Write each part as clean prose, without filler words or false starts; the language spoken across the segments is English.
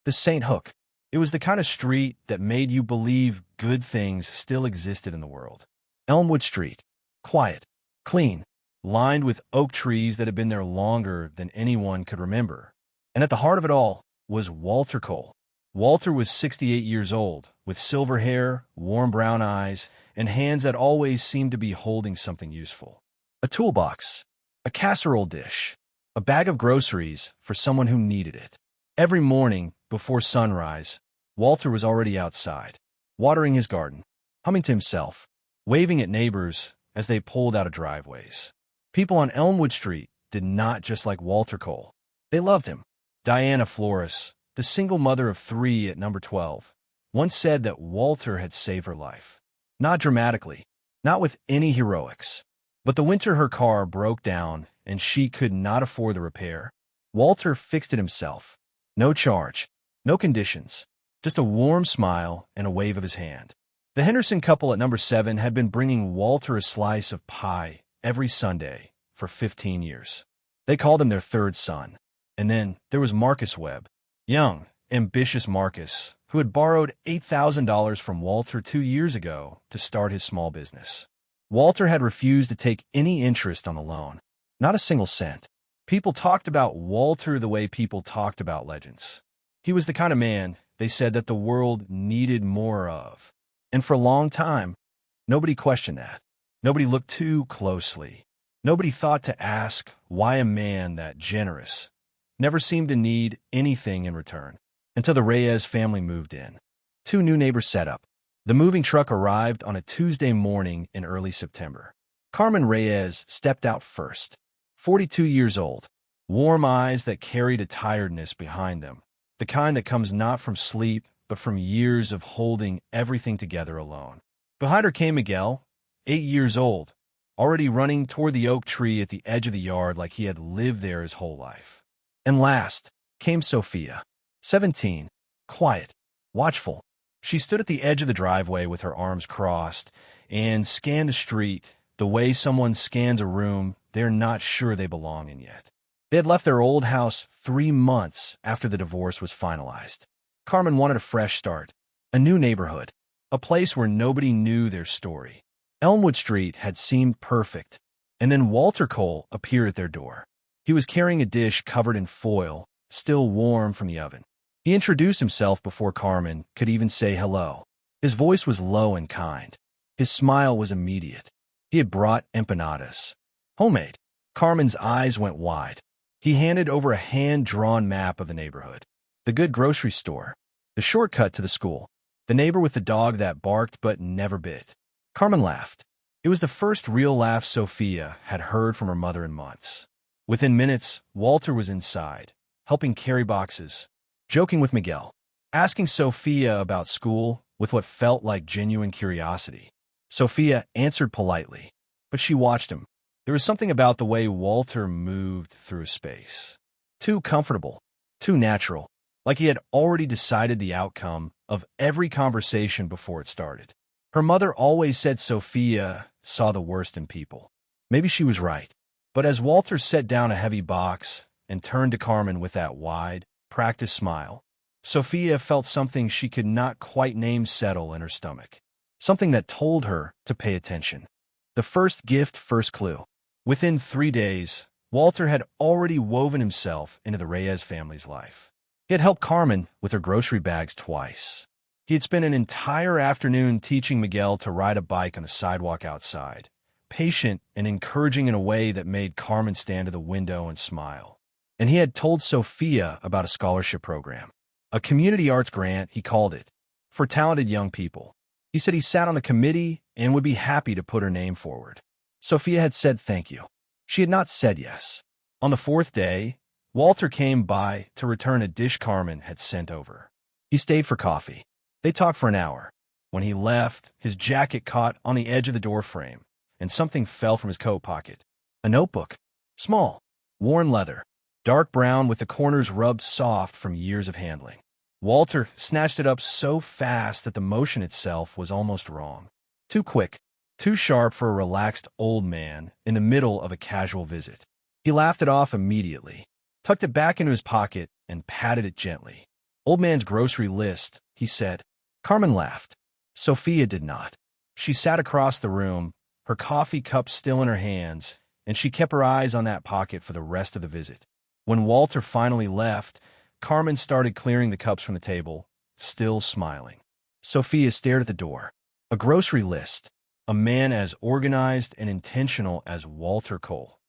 The St. Hook. It was the kind of street that made you believe good things still existed in the world. Elmwood Street. Quiet. Clean. Lined with oak trees that had been there longer than anyone could remember. And at the heart of it all was Walter Cole. Walter was 68 years old, with silver hair, warm brown eyes, and hands that always seemed to be holding something useful. A toolbox, a casserole dish, a bag of groceries for someone who needed it. Every morning, before sunrise, Walter was already outside, watering his garden, humming to himself, waving at neighbors as they pulled out of driveways. People on Elmwood Street did not just like Walter Cole. They loved him. Diana Flores, the single mother of 3 at number 12, once said that Walter had saved her life. Not dramatically, not with any heroics, but the winter her car broke down and she could not afford the repair, Walter fixed it himself. No charge, no conditions, just a warm smile and a wave of his hand. The Henderson couple at number 7 had been bringing Walter a slice of pie every Sunday for 15 years. They called him their third son. And then there was Marcus Webb, young, ambitious Marcus, who had borrowed $8,000 from Walter 2 years ago to start his small business. Walter had refused to take any interest on the loan, not a single cent. People talked about Walter the way people talked about legends. He was the kind of man, they said, that the world needed more of. And for a long time, nobody questioned that. Nobody looked too closely. Nobody thought to ask why a man that generous never seemed to need anything in return, until the Reyes family moved in. 2 new neighbors set up. The moving truck arrived on a Tuesday morning in early September. Carmen Reyes stepped out first, 42 years old, warm eyes that carried a tiredness behind them, the kind that comes not from sleep, but from years of holding everything together alone. Behind her came Miguel, 8 years old, already running toward the oak tree at the edge of the yard like he had lived there his whole life. And last came Sophia, 17, quiet, watchful. She stood at the edge of the driveway with her arms crossed and scanned the street the way someone scans a room they're not sure they belong in yet. They had left their old house 3 months after the divorce was finalized. Carmen wanted a fresh start, a new neighborhood, a place where nobody knew their story. Elmwood Street had seemed perfect, and then Walter Cole appeared at their door. He was carrying a dish covered in foil, still warm from the oven. He introduced himself before Carmen could even say hello. His voice was low and kind. His smile was immediate. He had brought empanadas. Homemade. Carmen's eyes went wide. He handed over a hand-drawn map of the neighborhood. The good grocery store. The shortcut to the school. The neighbor with the dog that barked but never bit. Carmen laughed. It was the first real laugh Sophia had heard from her mother in months. Within minutes, Walter was inside, helping carry boxes, joking with Miguel, asking Sophia about school with what felt like genuine curiosity. Sophia answered politely, but she watched him. There was something about the way Walter moved through space. Too comfortable, too natural, like he had already decided the outcome of every conversation before it started. Her mother always said Sophia saw the worst in people. Maybe she was right. But as Walter set down a heavy box and turned to Carmen with that wide, practiced smile, Sophia felt something she could not quite name settle in her stomach. Something that told her to pay attention. The first gift, first clue. Within 3 days, Walter had already woven himself into the Reyes family's life. He had helped Carmen with her grocery bags twice. He had spent an entire afternoon teaching Miguel to ride a bike on the sidewalk outside, patient and encouraging in a way that made Carmen stand at the window and smile. And he had told Sophia about a scholarship program, a community arts grant, he called it, for talented young people. He said he sat on the committee and would be happy to put her name forward. Sophia had said thank you. She had not said yes. On the 4th day, Walter came by to return a dish Carmen had sent over. He stayed for coffee. They talked for an hour. When he left, his jacket caught on the edge of the doorframe, and something fell from his coat pocket. A notebook. Small, worn leather, dark brown with the corners rubbed soft from years of handling. Walter snatched it up so fast that the motion itself was almost wrong. Too quick, too sharp for a relaxed old man in the middle of a casual visit. He laughed it off immediately, tucked it back into his pocket, and patted it gently. Old man's grocery list, he said. Carmen laughed. Sophia did not. She sat across the room, her coffee cup still in her hands, and she kept her eyes on that pocket for the rest of the visit. When Walter finally left, Carmen started clearing the cups from the table, still smiling. Sophia stared at the door. A grocery list. A man as organized and intentional as Walter Cole,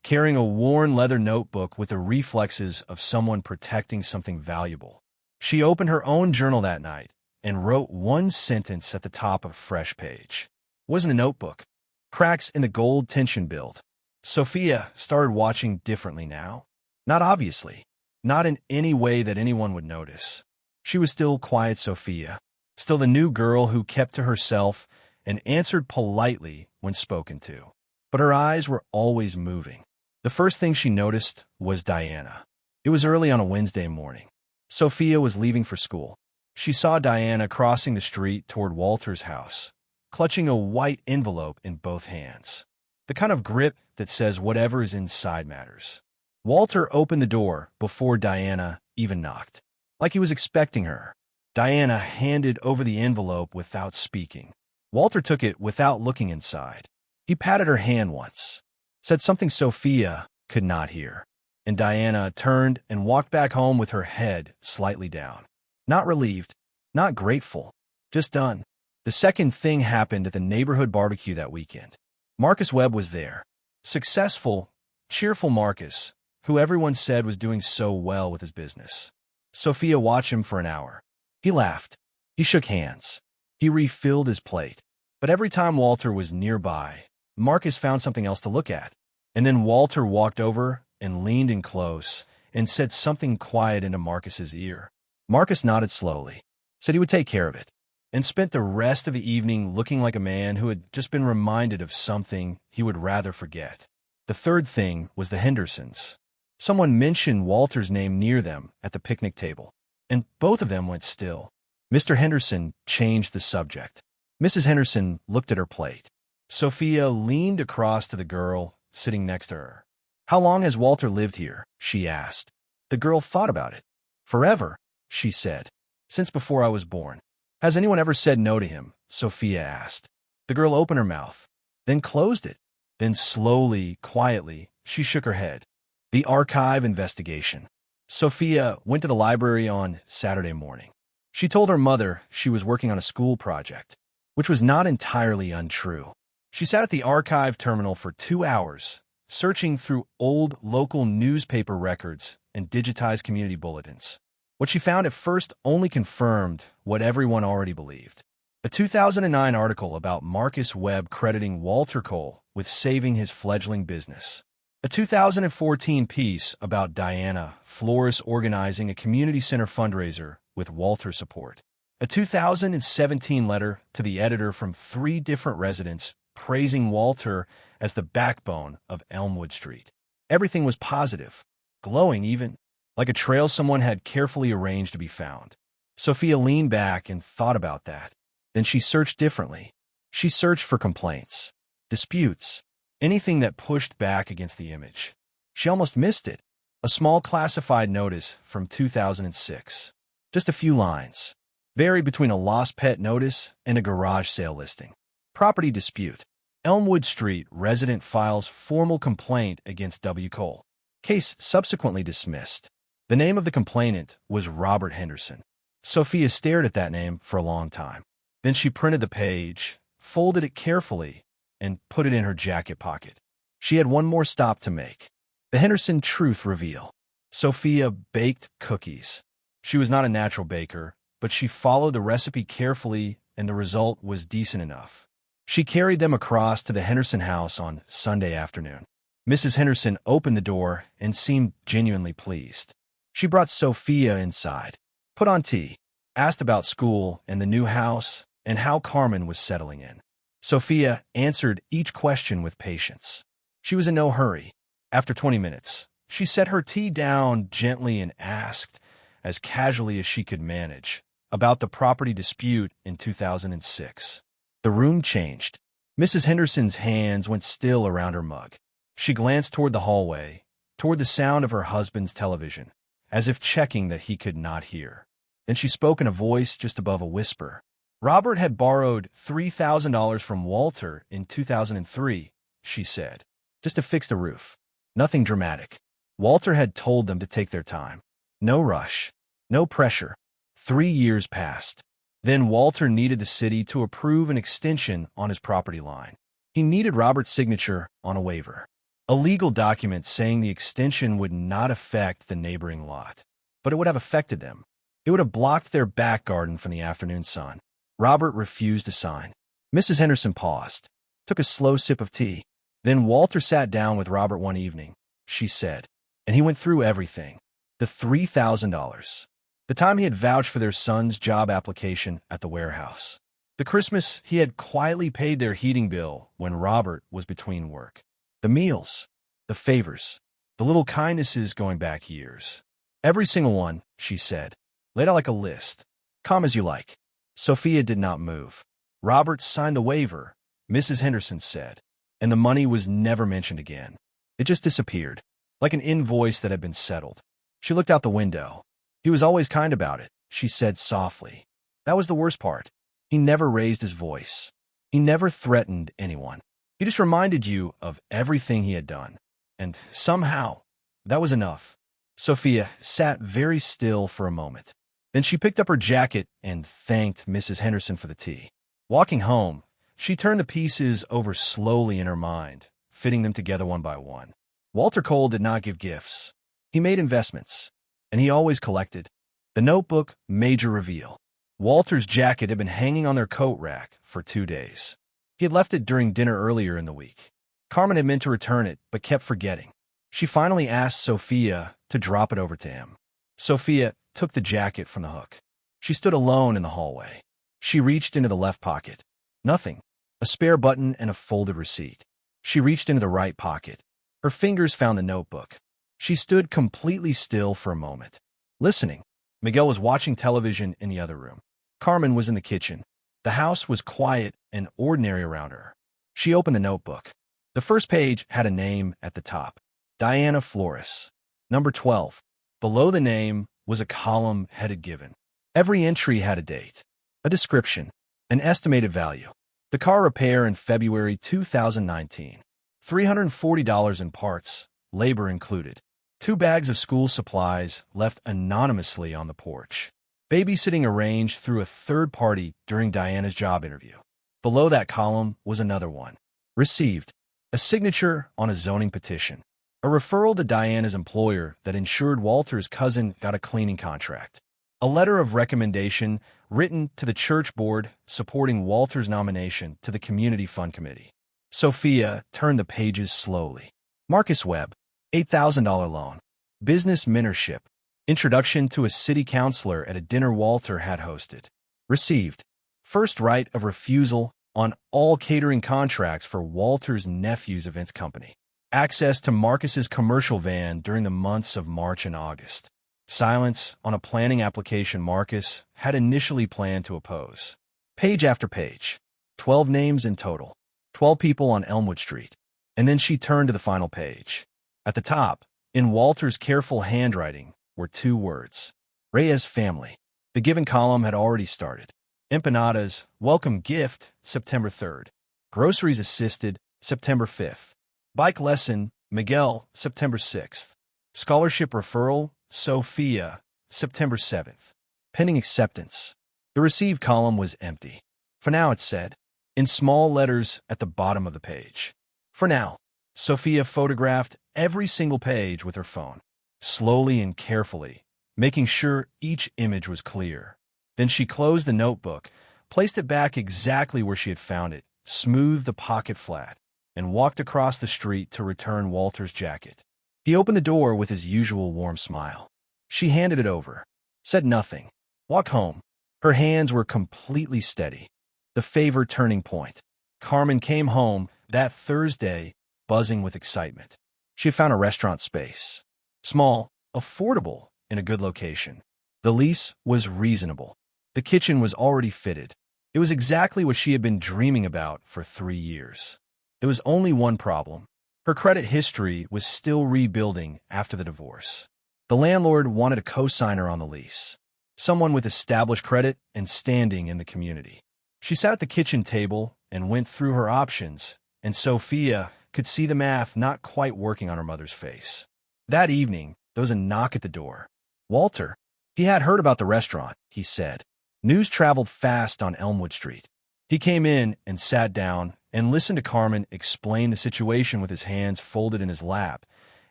carrying a worn leather notebook with the reflexes of someone protecting something valuable. She opened her own journal that night and wrote one sentence at the top of a fresh page. It wasn't a notebook. Cracks in the gold tension build. Sophia started watching differently now. Not obviously. Not in any way that anyone would notice. She was still quiet Sophia, still the new girl who kept to herself and answered politely when spoken to. But her eyes were always moving. The first thing she noticed was Diana. It was early on a Wednesday morning. Sophia was leaving for school. She saw Diana crossing the street toward Walter's house, clutching a white envelope in both hands. The kind of grip that says whatever is inside matters. Walter opened the door before Diana even knocked. Like he was expecting her. Diana handed over the envelope without speaking. Walter took it without looking inside. He patted her hand once, said something Sophia could not hear, and Diana turned and walked back home with her head slightly down. Not relieved, not grateful, just done. The second thing happened at the neighborhood barbecue that weekend. Marcus Webb was there. Successful, cheerful Marcus, who everyone said was doing so well with his business. Sophia watched him for an hour. He laughed. He shook hands. He refilled his plate. But every time Walter was nearby, Marcus found something else to look at. And then Walter walked over and leaned in close and said something quiet into Marcus's ear. Marcus nodded slowly, said he would take care of it, and spent the rest of the evening looking like a man who had just been reminded of something he would rather forget. The third thing was the Hendersons. Someone mentioned Walter's name near them at the picnic table, and both of them went still. Mr. Henderson changed the subject. Mrs. Henderson looked at her plate. Sophia leaned across to the girl sitting next to her. How long has Walter lived here? She asked. The girl thought about it. Forever, she said. Since before I was born. Has anyone ever said no to him? Sophia asked. The girl opened her mouth, then closed it. Then slowly, quietly, she shook her head. The archive investigation. Sophia went to the library on Saturday morning. She told her mother she was working on a school project, which was not entirely untrue. She sat at the archive terminal for 2 hours, searching through old local newspaper records and digitized community bulletins. What she found at first only confirmed what everyone already believed. A 2009 article about Marcus Webb crediting Walter Cole with saving his fledgling business. A 2014 piece about Diana Flores organizing a community center fundraiser with Walter's support. A 2017 letter to the editor from 3 different residents praising Walter as the backbone of Elmwood Street. Everything was positive, glowing even, like a trail someone had carefully arranged to be found. Sophia leaned back and thought about that. Then she searched differently. She searched for complaints, disputes, anything that pushed back against the image. She almost missed it. A small classified notice from 2006. Just a few lines. Varied between a lost pet notice and a garage sale listing. Property dispute. Elmwood Street resident files formal complaint against W. Cole. Case subsequently dismissed. The name of the complainant was Robert Henderson. Sophia stared at that name for a long time. Then she printed the page, folded it carefully, and put it in her jacket pocket. She had one more stop to make. The Henderson Truth Reveal. Sophia baked cookies. She was not a natural baker, but she followed the recipe carefully, and the result was decent enough. She carried them across to the Henderson house on Sunday afternoon. Mrs. Henderson opened the door and seemed genuinely pleased. She brought Sophia inside, put on tea, asked about school and the new house and how Carmen was settling in. Sophia answered each question with patience. She was in no hurry. After 20 minutes, she set her tea down gently and asked, as casually as she could manage, about the property dispute in 2006. The room changed. Mrs. Henderson's hands went still around her mug. She glanced toward the hallway, toward the sound of her husband's television, as if checking that he could not hear. Then she spoke in a voice just above a whisper. Robert had borrowed $3,000 from Walter in 2003, she said, just to fix the roof. Nothing dramatic. Walter had told them to take their time. No rush. No pressure. 3 years passed. Then Walter needed the city to approve an extension on his property line. He needed Robert's signature on a waiver, a legal document saying the extension would not affect the neighboring lot, but it would have affected them. It would have blocked their back garden from the afternoon sun. Robert refused to sign. Mrs. Henderson paused, took a slow sip of tea. Then Walter sat down with Robert one evening, she said, and he went through everything. The $3,000. The time he had vouched for their son's job application at the warehouse. The Christmas he had quietly paid their heating bill when Robert was between work. The meals, the favors, the little kindnesses going back years. Every single one, she said, laid out like a list. Come as you like. Sophia did not move. Robert signed the waiver, Mrs. Henderson said, and the money was never mentioned again. It just disappeared, like an invoice that had been settled. She looked out the window. He was always kind about it, she said softly. That was the worst part. He never raised his voice. He never threatened anyone. He just reminded you of everything he had done. And somehow, that was enough. Sophia sat very still for a moment. Then she picked up her jacket and thanked Mrs. Henderson for the tea. Walking home, she turned the pieces over slowly in her mind, fitting them together one by one. Walter Cole did not give gifts. He made investments, and he always collected. The notebook, major reveal. Walter's jacket had been hanging on their coat rack for 2 days. He had left it during dinner earlier in the week. Carmen had meant to return it, but kept forgetting. She finally asked Sophia to drop it over to him. Sophia took the jacket from the hook. She stood alone in the hallway. She reached into the left pocket. Nothing. A spare button and a folded receipt. She reached into the right pocket. Her fingers found the notebook. She stood completely still for a moment, listening. Miguel was watching television in the other room. Carmen was in the kitchen. The house was quiet and ordinary around her. She opened the notebook. The first page had a name at the top. Diana Flores. Number 12. Below the name was a column headed given. Every entry had a date, a description, an estimated value. The car repair in February 2019. $340 in parts, labor included. 2 bags of school supplies left anonymously on the porch. Babysitting arranged through a third party during Diana's job interview. Below that column was another one. Received. A signature on a zoning petition. A referral to Diana's employer that ensured Walter's cousin got a cleaning contract. A letter of recommendation written to the church board supporting Walter's nomination to the Community Fund Committee. Sophia turned the pages slowly. Marcus Webb. $8,000 loan. Business mentorship. Introduction to a city councilor at a dinner Walter had hosted. Received. First right of refusal on all catering contracts for Walter's nephew's events company. Access to Marcus's commercial van during the months of March and August. Silence on a planning application Marcus had initially planned to oppose. Page after page. 12 names in total. 12 people on Elmwood Street. And then she turned to the final page. At the top, in Walter's careful handwriting, were 2 words. Reyes family. The given column had already started. Empanadas, welcome gift, September 3rd. Groceries assisted, September 5th. Bike lesson, Miguel, September 6th. Scholarship referral, Sophia, September 7th. Pending acceptance. The received column was empty. For now, it said, in small letters at the bottom of the page. For now. Sophia photographed every single page with her phone, slowly and carefully, making sure each image was clear. Then she closed the notebook, placed it back exactly where she had found it, smoothed the pocket flat, and walked across the street to return Walter's jacket. He opened the door with his usual warm smile. She handed it over, said nothing. Walk home. Her hands were completely steady. The favor turning point. Carmen came home that Thursday, buzzing with excitement. She had found a restaurant space. Small, affordable, in a good location. The lease was reasonable. The kitchen was already fitted. It was exactly what she had been dreaming about for 3 years. There was only one problem. Her credit history was still rebuilding after the divorce. The landlord wanted a co-signer on the lease. someone with established credit and standing in the community. She sat at the kitchen table and went through her options, and Sophia could see the math not quite working on her mother's face. That evening, there was a knock at the door. Walter. He had heard about the restaurant, he said. News traveled fast on Elmwood Street. He came in and sat down and listened to Carmen explain the situation with his hands folded in his lap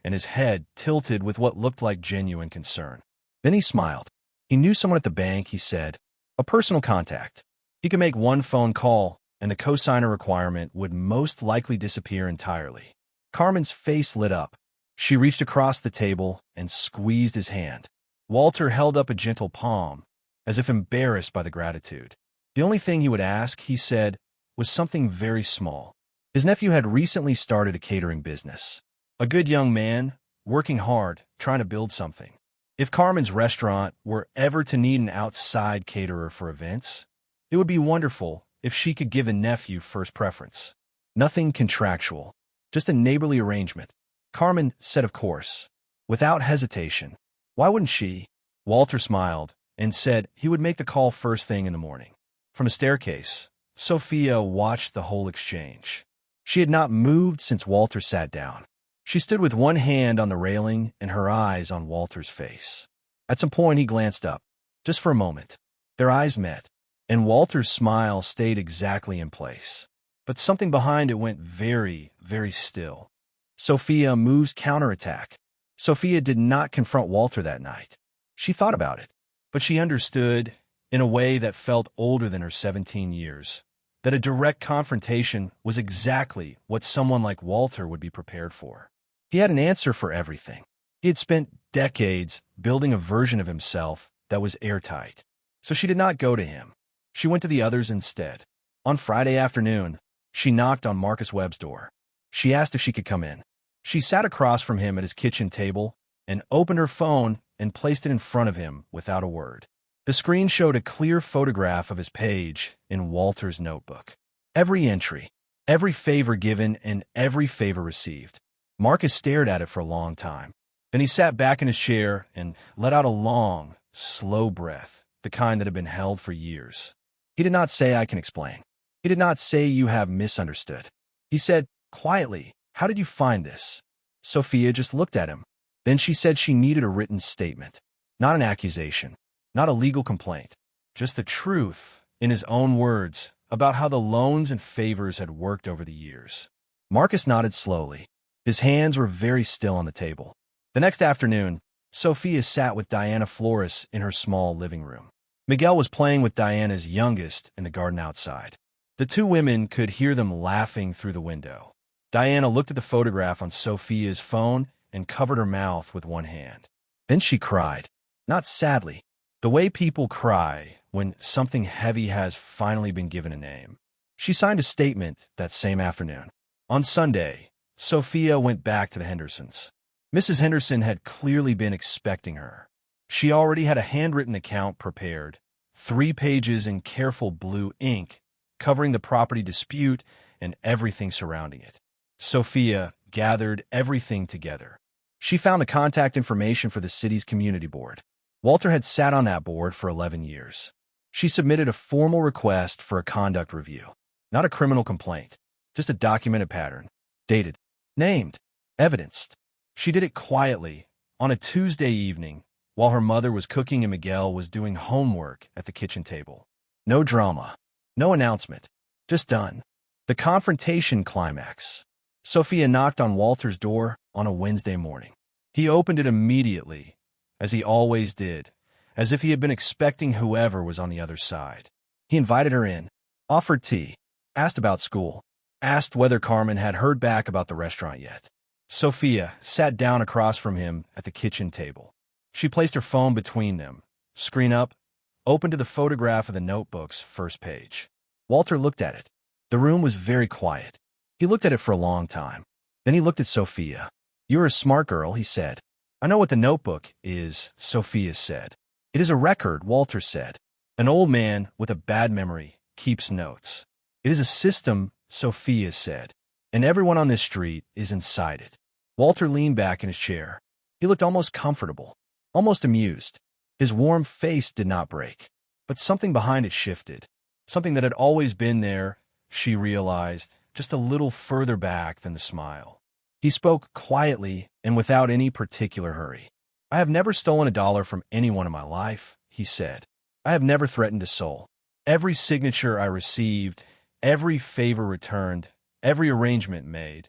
and his head tilted with what looked like genuine concern. Then he smiled. He knew someone at the bank, he said. A personal contact. He could make one phone call, and the cosigner requirement would most likely disappear entirely. Carmen's face lit up. She reached across the table and squeezed his hand. Walter held up a gentle palm, as if embarrassed by the gratitude. The only thing he would ask, he said, was something very small. His nephew had recently started a catering business. A good young man, working hard, trying to build something. If Carmen's restaurant were ever to need an outside caterer for events, it would be wonderful if she could give a nephew first preference. Nothing contractual, just a neighborly arrangement. Carmen said of course, without hesitation. Why wouldn't she? Walter smiled and said he would make the call first thing in the morning. From a staircase, Sophia watched the whole exchange. She had not moved since Walter sat down. She stood with one hand on the railing and her eyes on Walter's face. At some point he glanced up, just for a moment. Their eyes met, and Walter's smile stayed exactly in place. But something behind it went very, very still. Sophia moves counterattack. Sophia did not confront Walter that night. She thought about it, but she understood, in a way that felt older than her 17 years, that a direct confrontation was exactly what someone like Walter would be prepared for. He had an answer for everything. He had spent decades building a version of himself that was airtight. So she did not go to him. She went to the others instead. On Friday afternoon, she knocked on Marcus Webb's door. She asked if she could come in. She sat across from him at his kitchen table and opened her phone and placed it in front of him without a word. The screen showed a clear photograph of his page in Walter's notebook. Every entry, every favor given, and every favor received. Marcus stared at it for a long time. Then he sat back in his chair and let out a long, slow breath, the kind that had been held for years. He did not say, "I can explain." He did not say, "You have misunderstood." He said, quietly, "How did you find this?" Sophia just looked at him. Then she said she needed a written statement. Not an accusation, not a legal complaint, just the truth, in his own words, about how the loans and favors had worked over the years. Marcus nodded slowly. His hands were very still on the table. The next afternoon, Sophia sat with Diana Flores in her small living room. Miguel was playing with Diana's youngest in the garden outside. The two women could hear them laughing through the window. Diana looked at the photograph on Sophia's phone and covered her mouth with one hand. Then she cried, not sadly, the way people cry when something heavy has finally been given a name. She signed a statement that same afternoon. On Sunday, Sophia went back to the Hendersons. Mrs. Henderson had clearly been expecting her. She already had a handwritten account prepared, 3 pages in careful blue ink, covering the property dispute and everything surrounding it. Sophia gathered everything together. She found the contact information for the city's community board. Walter had sat on that board for 11 years. She submitted a formal request for a conduct review. Not a criminal complaint, just a documented pattern. Dated, named, evidenced. She did it quietly, on a Tuesday evening, while her mother was cooking and Miguel was doing homework at the kitchen table. No drama, no announcement, just done. The confrontation climax. Sophia knocked on Walter's door on a Wednesday morning. He opened it immediately, as he always did, as if he had been expecting whoever was on the other side. He invited her in, offered tea, asked about school, asked whether Carmen had heard back about the restaurant yet. Sophia sat down across from him at the kitchen table. She placed her phone between them, screen up, opened to the photograph of the notebook's first page. Walter looked at it. The room was very quiet. He looked at it for a long time. Then he looked at Sophia. "You're a smart girl," he said. "I know what the notebook is," Sophia said. "It is a record," Walter said. "An old man with a bad memory keeps notes." "It is a system," Sophia said, "and everyone on this street is inside it." Walter leaned back in his chair. He looked almost comfortable, almost amused. His warm face did not break, but something behind it shifted. Something that had always been there, she realized, just a little further back than the smile. He spoke quietly and without any particular hurry. "I have never stolen $1 from anyone in my life," he said. "I have never threatened a soul. Every signature I received, every favor returned, every arrangement made,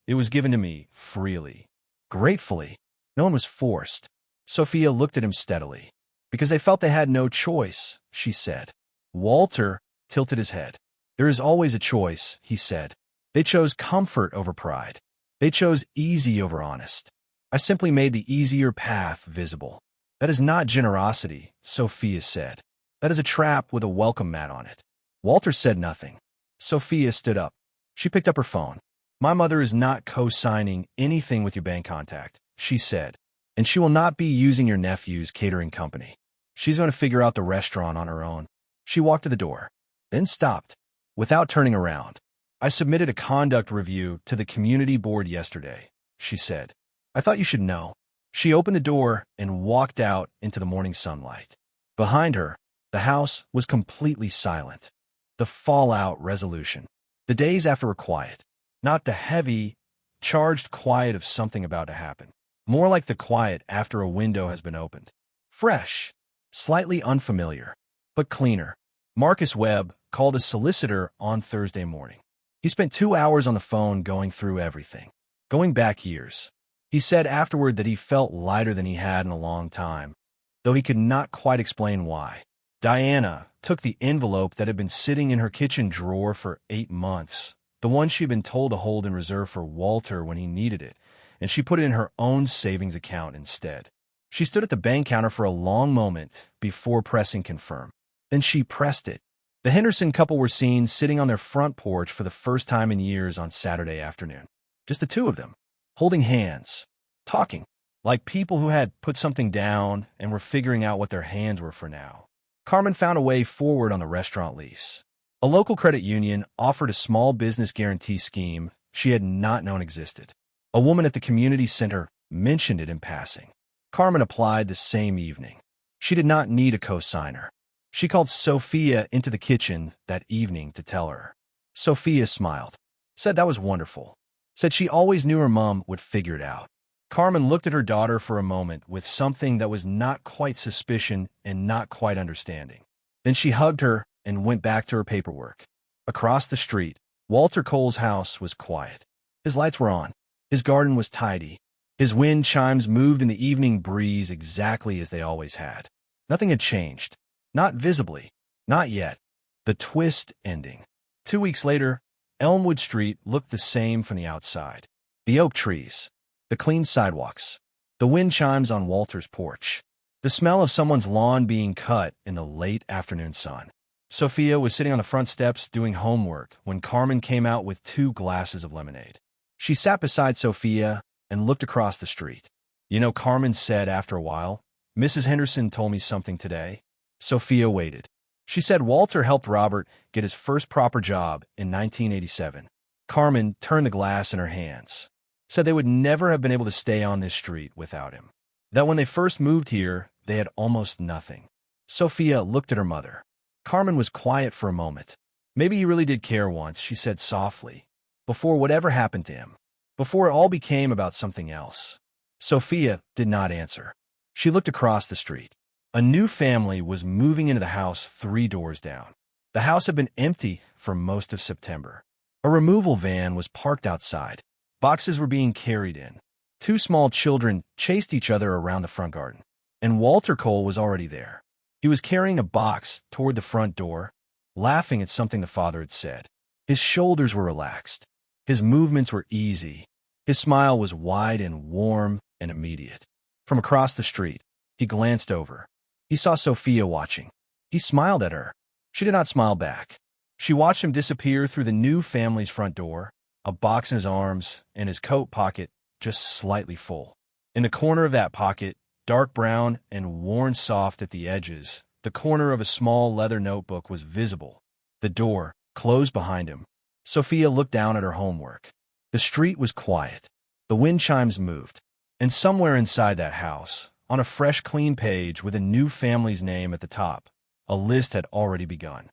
it was given to me freely, gratefully. No one was forced." Sophia looked at him steadily. "Because they felt they had no choice," she said. Walter tilted his head. "There is always a choice," he said. "They chose comfort over pride. They chose easy over honest. I simply made the easier path visible." "That is not generosity," Sophia said. "That is a trap with a welcome mat on it." Walter said nothing. Sophia stood up. She picked up her phone. "My mother is not co-signing anything with your bank contact," she said. "And she will not be using your nephew's catering company. She's going to figure out the restaurant on her own." She walked to the door, then stopped, without turning around. "I submitted a conduct review to the community board yesterday," she said. "I thought you should know." She opened the door and walked out into the morning sunlight. Behind her, the house was completely silent. The fallout resolution. The days after were quiet. Not the heavy, charged quiet of something about to happen. More like the quiet after a window has been opened. Fresh, slightly unfamiliar, but cleaner. Marcus Webb called a solicitor on Thursday morning. He spent 2 hours on the phone going through everything, going back years. He said afterward that he felt lighter than he had in a long time, though he could not quite explain why. Diana took the envelope that had been sitting in her kitchen drawer for 8 months, the one she'd been told to hold in reserve for Walter when he needed it, and she put it in her own savings account instead. She stood at the bank counter for a long moment before pressing confirm. Then she pressed it. The Henderson couple were seen sitting on their front porch for the first time in years on Saturday afternoon. Just the two of them, holding hands, talking, like people who had put something down and were figuring out what their hands were for now. Carmen found a way forward on the restaurant lease. A local credit union offered a small business guarantee scheme she had not known existed. A woman at the community center mentioned it in passing. Carmen applied the same evening. She did not need a co-signer. She called Sophia into the kitchen that evening to tell her. Sophia smiled, said that was wonderful, said she always knew her mom would figure it out. Carmen looked at her daughter for a moment with something that was not quite suspicion and not quite understanding. Then she hugged her and went back to her paperwork. Across the street, Walter Cole's house was quiet. His lights were on. His garden was tidy. His wind chimes moved in the evening breeze exactly as they always had. Nothing had changed. Not visibly. Not yet. The twist ending. 2 weeks later, Elmwood Street looked the same from the outside. The oak trees. The clean sidewalks. The wind chimes on Walter's porch. The smell of someone's lawn being cut in the late afternoon sun. Sophia was sitting on the front steps doing homework when Carmen came out with 2 glasses of lemonade. She sat beside Sophia and looked across the street. "You know," Carmen said after a while, "Mrs. Henderson told me something today." Sophia waited. She said Walter helped Robert get his first proper job in 1987. Carmen turned the glass in her hands. Said they would never have been able to stay on this street without him. That when they first moved here, they had almost nothing. Sophia looked at her mother. Carmen was quiet for a moment. "Maybe he really did care once," she said softly, "before whatever happened to him. Before it all became about something else." Sophia did not answer. She looked across the street. A new family was moving into the house 3 doors down. The house had been empty for most of September. A removal van was parked outside. Boxes were being carried in. 2 small children chased each other around the front garden. And Walter Cole was already there. He was carrying a box toward the front door, laughing at something the father had said. His shoulders were relaxed. His movements were easy. His smile was wide and warm and immediate. From across the street, he glanced over. He saw Sophia watching. He smiled at her. She did not smile back. She watched him disappear through the new family's front door, a box in his arms and his coat pocket just slightly full. In the corner of that pocket, dark brown and worn soft at the edges, the corner of a small leather notebook was visible. The door closed behind him. Sophia looked down at her homework. The street was quiet. The wind chimes moved. And somewhere inside that house, On a fresh, clean page with a new family's name at the top, a list had already begun.